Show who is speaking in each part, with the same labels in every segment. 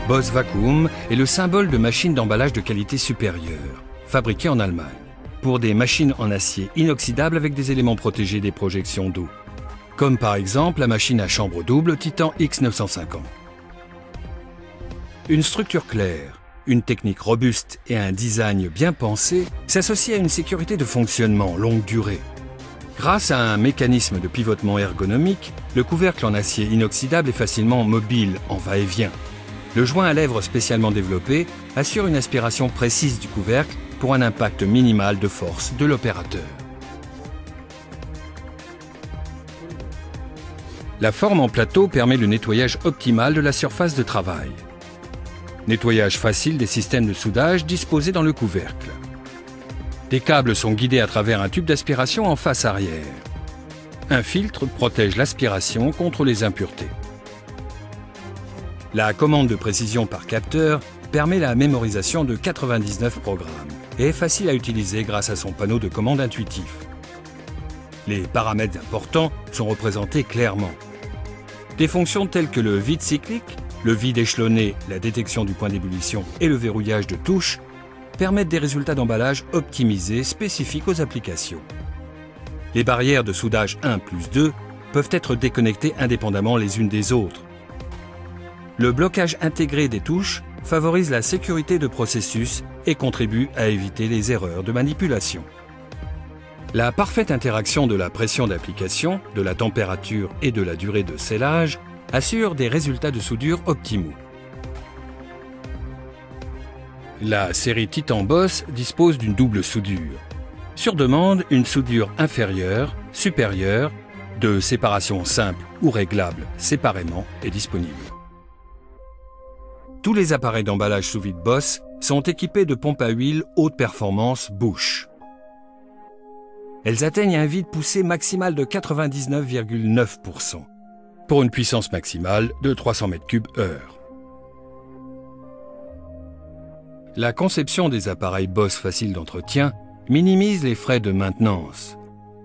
Speaker 1: Boss Vacuum est le symbole de machines d'emballage de qualité supérieure, fabriquées en Allemagne, pour des machines en acier inoxydable avec des éléments protégés des projections d'eau, comme par exemple la machine à chambre double Titan X950. Une structure claire, une technique robuste et un design bien pensé s'associent à une sécurité de fonctionnement longue durée. Grâce à un mécanisme de pivotement ergonomique, le couvercle en acier inoxydable est facilement mobile en va-et-vient. Le joint à lèvres spécialement développé assure une aspiration précise du couvercle pour un impact minimal de force de l'opérateur. La forme en plateau permet le nettoyage optimal de la surface de travail. Nettoyage facile des systèmes de soudage disposés dans le couvercle. Des câbles sont guidés à travers un tube d'aspiration en face arrière. Un filtre protège l'aspiration contre les impuretés. La commande de précision par capteur permet la mémorisation de 99 programmes et est facile à utiliser grâce à son panneau de commande intuitif. Les paramètres importants sont représentés clairement. Des fonctions telles que le vide cyclique, le vide échelonné, la détection du point d'ébullition et le verrouillage de touches permettent des résultats d'emballage optimisés spécifiques aux applications. Les barrières de soudage 1+2 peuvent être déconnectées indépendamment les unes des autres. Le blocage intégré des touches favorise la sécurité de processus et contribue à éviter les erreurs de manipulation. La parfaite interaction de la pression d'application, de la température et de la durée de scellage assure des résultats de soudure optimaux. La série Titan Boss dispose d'une double soudure. Sur demande, une soudure inférieure, supérieure, de séparation simple ou réglable séparément est disponible. Tous les appareils d'emballage sous vide Boss sont équipés de pompes à huile haute performance Bush. Elles atteignent un vide poussé maximal de 99,9% pour une puissance maximale de 300 m3/h. La conception des appareils Boss faciles d'entretien minimise les frais de maintenance.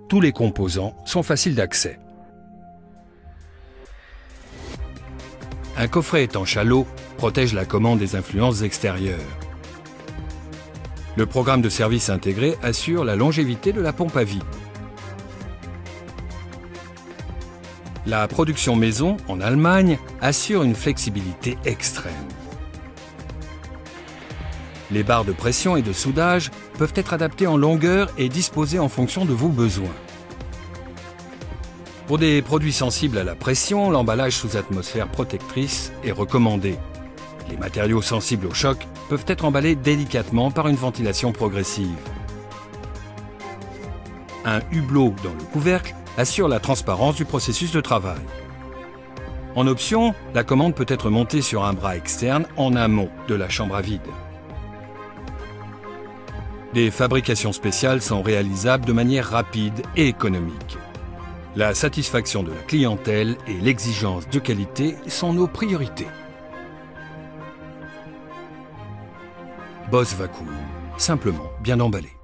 Speaker 1: Tous les composants sont faciles d'accès. Un coffret étanche à l'eau protège la commande des influences extérieures. Le programme de service intégré assure la longévité de la pompe à vide. La production maison, en Allemagne, assure une flexibilité extrême. Les barres de pression et de soudage peuvent être adaptées en longueur et disposées en fonction de vos besoins. Pour des produits sensibles à la pression, l'emballage sous atmosphère protectrice est recommandé. Les matériaux sensibles au choc peuvent être emballés délicatement par une ventilation progressive. Un hublot dans le couvercle assure la transparence du processus de travail. En option, la commande peut être montée sur un bras externe en amont de la chambre à vide. Des fabrications spéciales sont réalisables de manière rapide et économique. La satisfaction de la clientèle et l'exigence de qualité sont nos priorités. Boss Vacuum, simplement bien emballé.